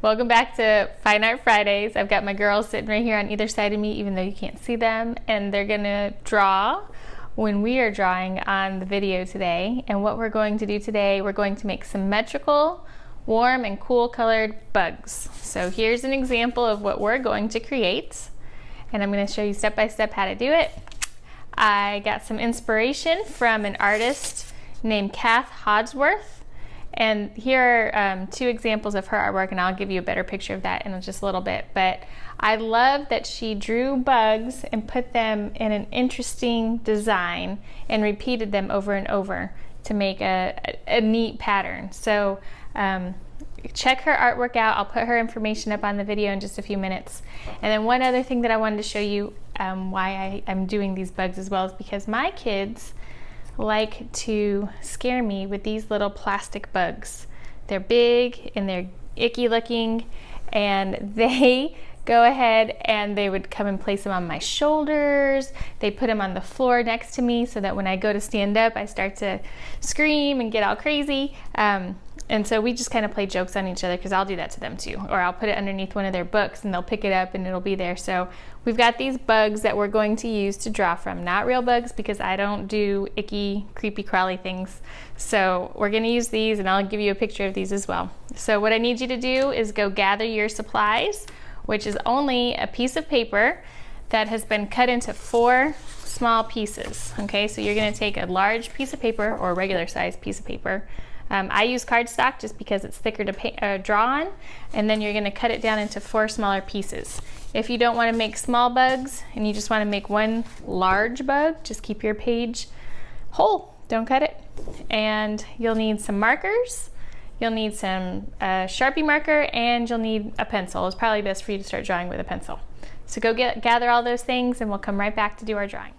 Welcome back to Fine Art Fridays. I've got my girls sitting right here on either side of me, even though you can't see them, and they're gonna draw when we are drawing on the video today. And what we're going to do today, we're going to make symmetrical, warm and cool colored bugs. So here's an example of what we're going to create, and I'm going to show you step by step how to do it. I got some inspiration from an artist named Kath Hodsworth. And here are two examples of her artwork, and I'll give you a better picture of that in just a little bit. But I love that she drew bugs and put them in an interesting design and repeated them over and over to make a neat pattern. So check her artwork out. I'll put her information up on the video in just a few minutes. And then one other thing that I wanted to show you why I'm doing these bugs as well is because my kids like to scare me with these little plastic bugs. They're big and they're icky looking, and they go ahead and they would come and place them on my shoulders. They put them on the floor next to me so that when I go to stand up, I start to scream and get all crazy. And so we just kind of play jokes on each other because I'll do that to them too. Or I'll put it underneath one of their books and they'll pick it up and it'll be there. So we've got these bugs that we're going to use to draw from. Not real bugs because I don't do icky, creepy, crawly things. So we're going to use these, and I'll give you a picture of these as well. So what I need you to do is go gather your supplies, which is only a piece of paper that has been cut into 4 small pieces. Okay, so you're going to take a large piece of paper or a regular size piece of paper. I use cardstock just because it's thicker to draw on, and then you're going to cut it down into 4 smaller pieces. If you don't want to make small bugs and you just want to make one large bug, just keep your page whole, don't cut it. And you'll need some markers, you'll need some Sharpie marker, and you'll need a pencil. It's probably best for you to start drawing with a pencil. So go gather all those things and we'll come right back to do our drawing.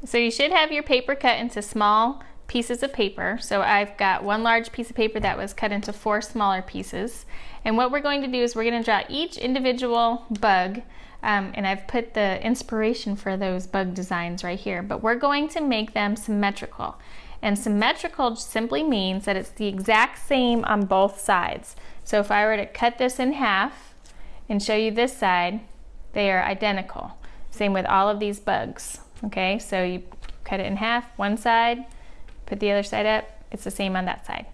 So you should have your paper cut into small pieces of paper. So I've got one large piece of paper that was cut into 4 smaller pieces. And what we're going to do is we're going to draw each individual bug, and I've put the inspiration for those bug designs right here, but we're going to make them symmetrical. And symmetrical simply means that it's the exact same on both sides. So if I were to cut this in half and show you this side, they are identical. Same with all of these bugs. Okay, so you cut it in half, one side, put the other side up, it's the same on that side.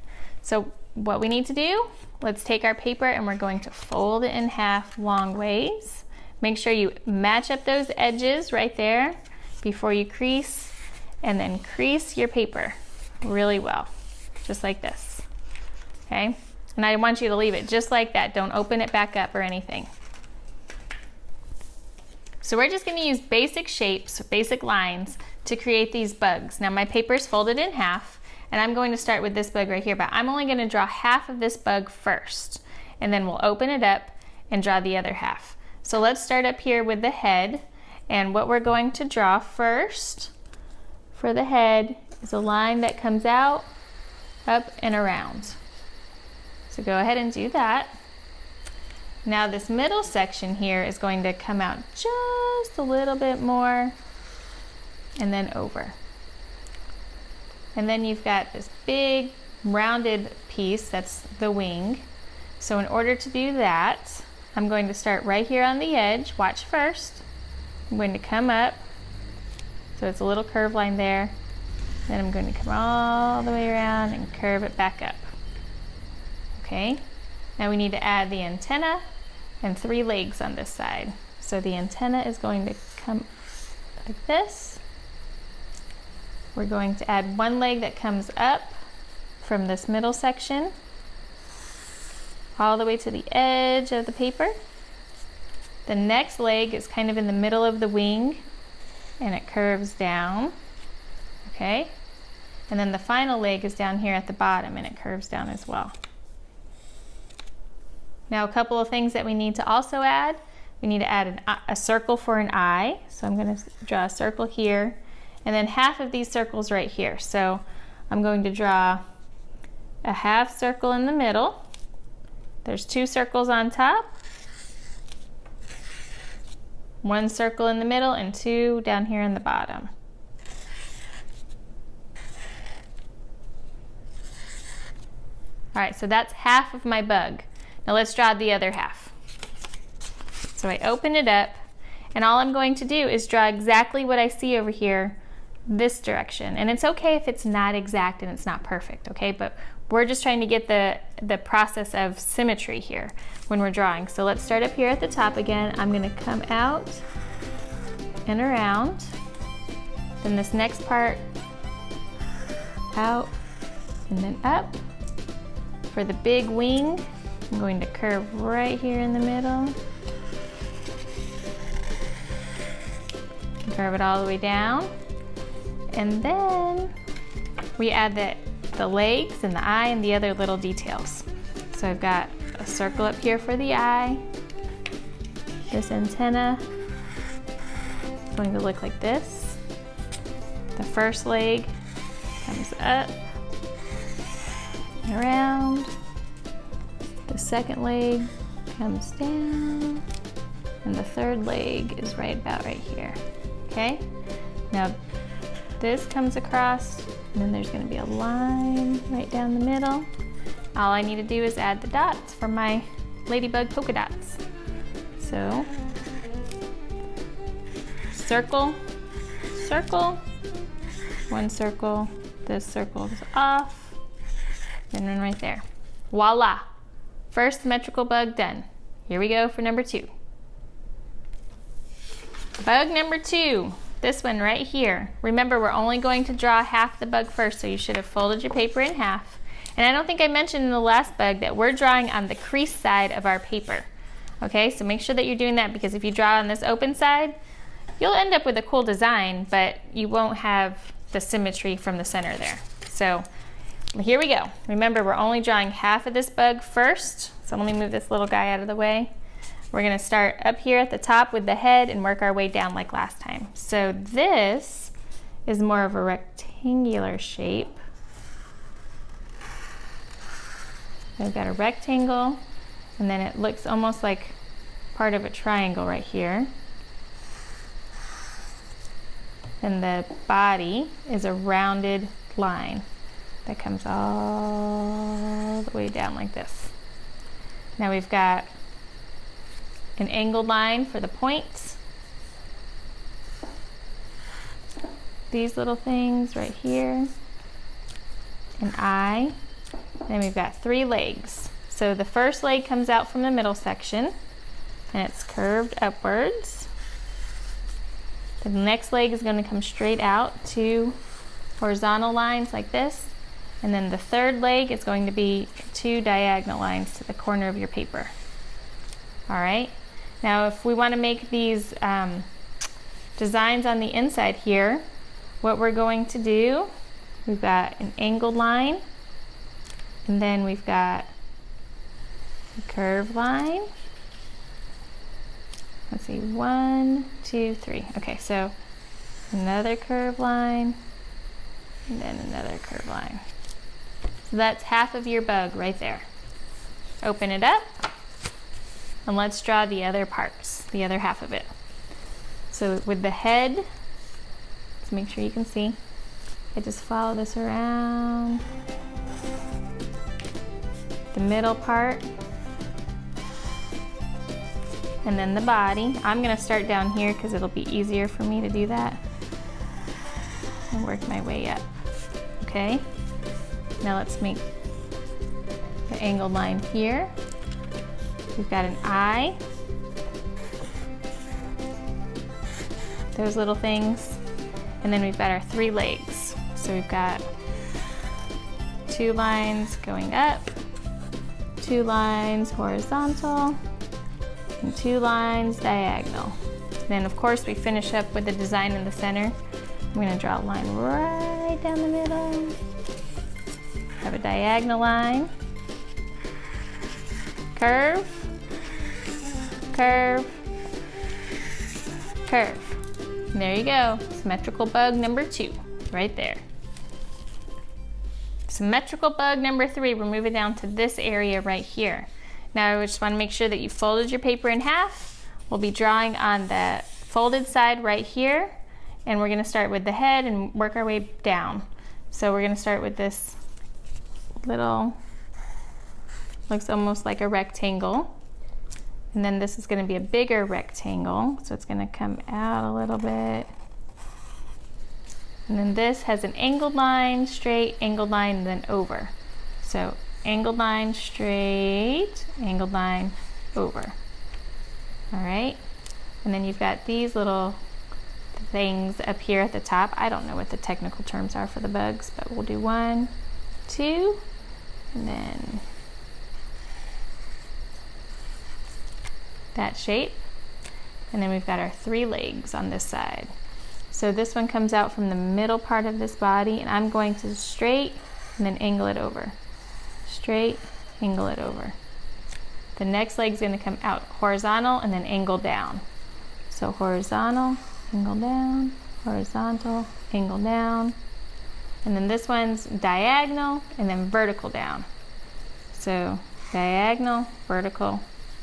So what we need to do, let's take our paper and we're going to fold it in half long ways. Make sure you match up those edges right there before you crease, and then crease your paper really well, just like this, okay? And I want you to leave it just like that. Don't open it back up or anything. So we're just gonna use basic shapes, basic lines to create these bugs. Now my paper is folded in half, and I'm going to start with this bug right here, but I'm only gonna draw half of this bug first, and then we'll open it up and draw the other half. So let's start up here with the head, and what we're going to draw first for the head is a line that comes out, up, and around. So go ahead and do that. Now this middle section here is going to come out just a little bit more and then over. And then you've got this big rounded piece, that's the wing. So in order to do that, I'm going to start right here on the edge. Watch first. I'm going to come up, so it's a little curved line there. Then I'm going to come all the way around and curve it back up. Okay, now we need to add the antenna and 3 legs on this side. So the antenna is going to come like this. We're going to add 1 leg that comes up from this middle section all the way to the edge of the paper. The next leg is kind of in the middle of the wing and it curves down, okay? And then the final leg is down here at the bottom and it curves down as well. Now a couple of things that we need to also add. We need to add a circle for an eye. So I'm going to draw a circle here, and then half of these circles right here. So I'm going to draw a half circle in the middle. There's 2 circles on top, 1 circle in the middle, and 2 down here in the bottom. All right, so that's half of my bug. Now let's draw the other half. So I open it up, and all I'm going to do is draw exactly what I see over here, this direction. And it's okay if it's not exact and it's not perfect, okay? But we're just trying to get the process of symmetry here when we're drawing. So let's start up here at the top again. I'm gonna come out and around. Then this next part, out and then up. For the big wing, I'm going to curve right here in the middle. Curve it all the way down. And then we add the legs and the eye and the other little details. So I've got a circle up here for the eye. This antenna is going to look like this. The first leg comes up and around. The second leg comes down. And the third leg is right about right here. Okay? Now this comes across, and then there's going to be a line right down the middle. All I need to do is add the dots for my ladybug polka dots. So, circle, circle, one circle, this circle is off, then one right there. Voila! First symmetrical bug done. Here we go for number 2. Bug number 2. This one right here. Remember, we're only going to draw half the bug first, so you should have folded your paper in half. And I don't think I mentioned in the last bug that we're drawing on the crease side of our paper. Okay, so make sure that you're doing that, because if you draw on this open side, you'll end up with a cool design, but you won't have the symmetry from the center there. So here we go. Remember, we're only drawing half of this bug first. So let me move this little guy out of the way. We're going to start up here at the top with the head and work our way down like last time. So this is more of a rectangular shape. We've got a rectangle, and then it looks almost like part of a triangle right here. And the body is a rounded line that comes all the way down like this. Now we've got an angled line for the points. These little things right here. An eye. Then we've got 3 legs. So the first leg comes out from the middle section, and it's curved upwards. The next leg is going to come straight out, 2 horizontal lines like this. And then the third leg is going to be 2 diagonal lines to the corner of your paper. All right. Now, if we want to make these designs on the inside here, what we're going to do, we've got an angled line, and then we've got a curved line. Let's see, 1, 2, 3. Okay, so another curved line, and then another curved line. So that's half of your bug right there. Open it up. And let's draw the other parts, the other half of it. So with the head, let's make sure you can see. I just follow this around. The middle part. And then the body. I'm going to start down here because it'll be easier for me to do that. And work my way up. Okay? Now let's make the angled line here. We've got an eye, those little things, and then we've got our 3 legs. So we've got 2 lines going up, 2 lines horizontal, and 2 lines diagonal. Then of course we finish up with the design in the center. I'm going to draw a line right down the middle, have a diagonal line, curve, curve, curve. And there you go, symmetrical bug number 2, right there. Symmetrical bug number 3, we're moving down to this area right here. Now I just want to make sure that you folded your paper in half. We'll be drawing on the folded side right here, and we're going to start with the head and work our way down. So we're going to start with this little looks almost like a rectangle. And then this is going to be a bigger rectangle, so it's going to come out a little bit. And then this has an angled line, straight, angled line, and then over. So angled line, straight, angled line, over. All right. And then you've got these little things up here at the top. I don't know what the technical terms are for the bugs, but we'll do 1, 2, and then that shape. And then we've got our 3 legs on this side. So this one comes out from the middle part of this body, and I'm going to straight and then angle it over. Straight, angle it over. The next leg's going to come out horizontal and then angle down. So horizontal, angle down, horizontal, angle down. And then this one's diagonal and then vertical down. So diagonal, vertical,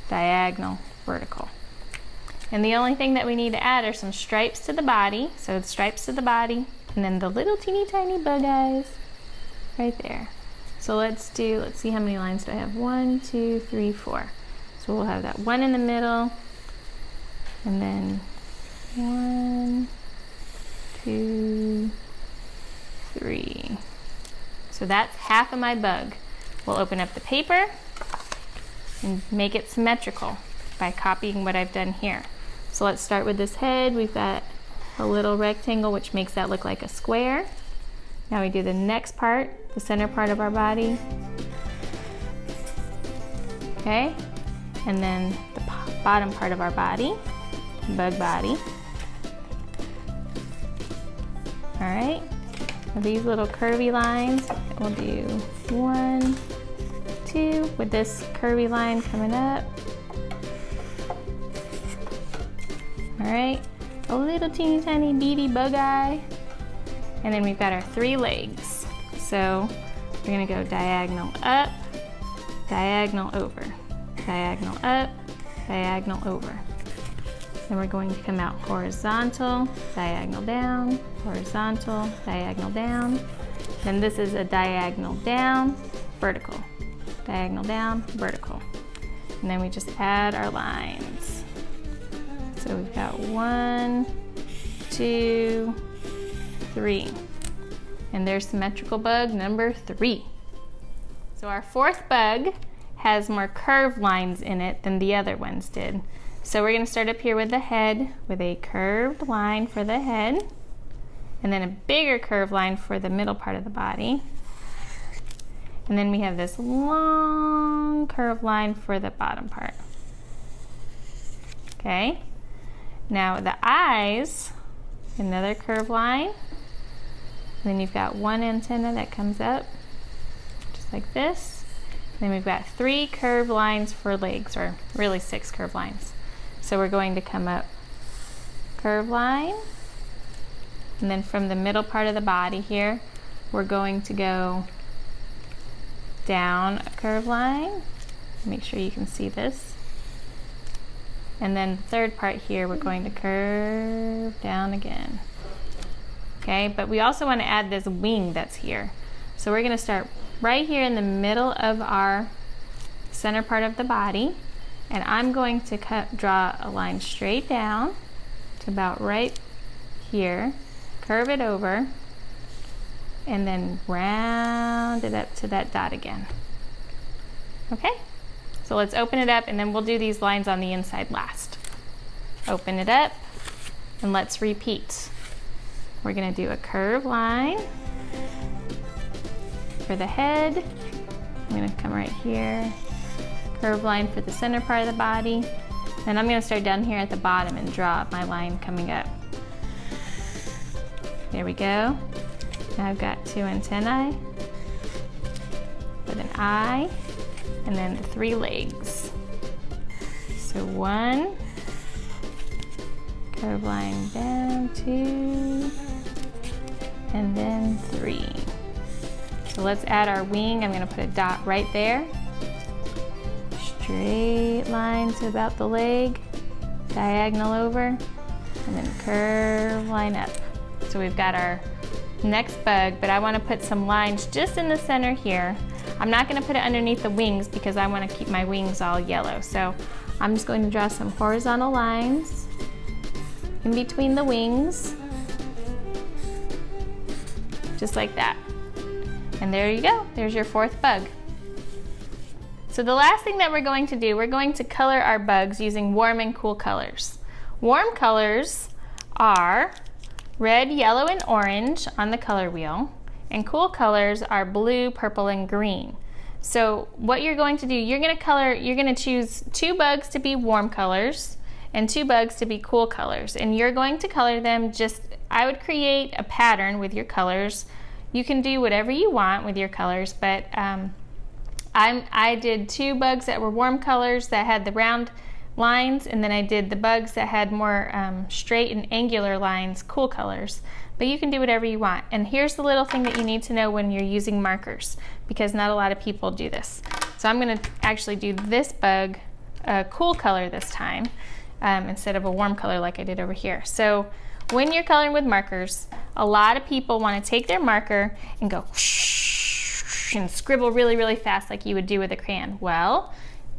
diagonal, vertical. And the only thing that we need to add are some stripes to the body. So the stripes to the body, and then the little teeny tiny bug eyes right there. So let's see how many lines do I have? 1, 2, 3, 4. So we'll have that 1 in the middle, and then 1, 2, 3. So that's half of my bug. We'll open up the paper and make it symmetrical by copying what I've done here. So let's start with this head. We've got a little rectangle, which makes that look like a square. Now we do the next part, the center part of our body. Okay, and then the bottom part of our body, bug body. All right, now these little curvy lines, we'll do 1, 2, with this curvy line coming up. All right, a little teeny tiny beady bug eye. And then we've got our 3 legs. So we're gonna go diagonal up, diagonal over, diagonal up, diagonal over. Then we're going to come out horizontal, diagonal down, horizontal, diagonal down. Then this is a diagonal down, vertical, diagonal down, vertical. And then we just add our lines. So we've got 1, 2, 3. And there's symmetrical bug number 3. So our 4th bug has more curved lines in it than the other ones did. So we're going to start up here with the head with a curved line for the head, and then a bigger curved line for the middle part of the body. And then we have this long curved line for the bottom part. Okay. Now the eyes, another curved line. And then you've got 1 antenna that comes up, just like this. And then we've got 3 curved lines for legs, or really 6 curved lines. So we're going to come up curved line, and then from the middle part of the body here, we're going to go down a curved line. Make sure you can see this. And then the third part here, we're going to curve down again. Okay, but we also want to add this wing that's here. So we're going to start right here in the middle of our center part of the body, and I'm going to draw a line straight down to about right here, curve it over, and then round it up to that dot again. Okay, so let's open it up, and then we'll do these lines on the inside last. Open it up, and let's repeat. We're going to do a curved line for the head. I'm going to come right here, curved line for the center part of the body. And I'm going to start down here at the bottom and draw my line coming up. There we go. Now I've got 2 antennae with an eye, and then the 3 legs. So 1, curved line down, 2, and then 3. So let's add our wing. I'm going to put a dot right there. Straight line to about the leg, diagonal over, and then curve line up. So we've got our next bug, but I want to put some lines just in the center here. I'm not going to put it underneath the wings because I want to keep my wings all yellow. So I'm just going to draw some horizontal lines in between the wings, just like that. And there you go, there's your fourth bug. So the last thing that we're going to do, we're going to color our bugs using warm and cool colors. Warm colors are red, yellow, and orange on the color wheel, and cool colors are blue, purple, and green. So what you're going to do, you're going to choose 2 bugs to be warm colors and 2 bugs to be cool colors, and you're going to color them I would create a pattern with your colors. You can do whatever you want with your colors, but I did 2 bugs that were warm colors that had the round lines, and then I did the bugs that had more straight and angular lines, cool colors. But you can do whatever you want. And here's the little thing that you need to know when you're using markers, because not a lot of people do this. So I'm going to actually do this bug a cool color this time instead of a warm color like I did over here. So when you're coloring with markers, a lot of people want to take their marker and go and scribble really, really fast like you would do with a crayon. Well,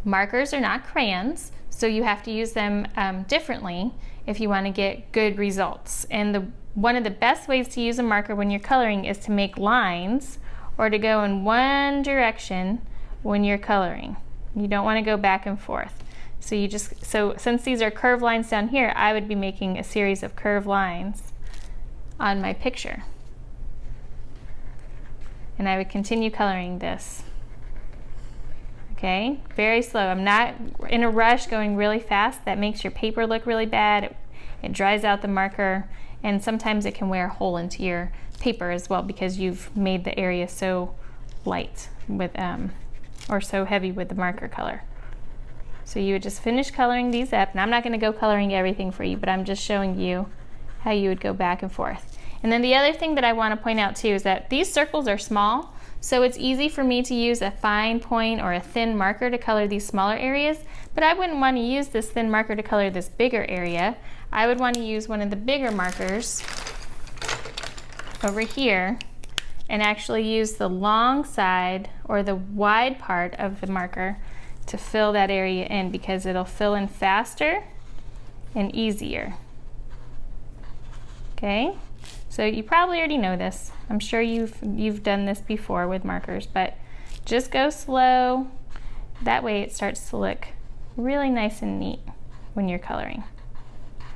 markers are not crayons, so you have to use them differently if you want to get good results. And one of the best ways to use a marker when you're coloring is to make lines or to go in one direction when you're coloring. You don't want to go back and forth. So since these are curved lines down here, I would be making a series of curved lines on my picture. And I would continue coloring this. Okay, very slow. I'm not in a rush going really fast. That makes your paper look really bad. It dries out the marker, and sometimes it can wear a hole into your paper as well because you've made the area so light with or so heavy with the marker color. So you would just finish coloring these up, and I'm not going to go coloring everything for you, but I'm just showing you how you would go back and forth. And then the other thing that I want to point out too is that these circles are small, so it's easy for me to use a fine point or a thin marker to color these smaller areas, but I wouldn't want to use this thin marker to color this bigger area. I would want to use one of the bigger markers over here and actually use the long side or the wide part of the marker to fill that area in, because it'll fill in faster and easier. Okay? So you probably already know this. I'm sure you've done this before with markers, but just go slow. That way it starts to look really nice and neat when you're coloring.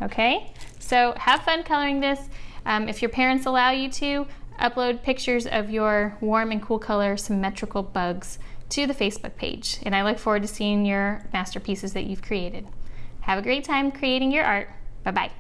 Okay? So have fun coloring this. If your parents allow you to, upload pictures of your warm and cool color symmetrical bugs to the Facebook page. And I look forward to seeing your masterpieces that you've created. Have a great time creating your art. Bye-bye.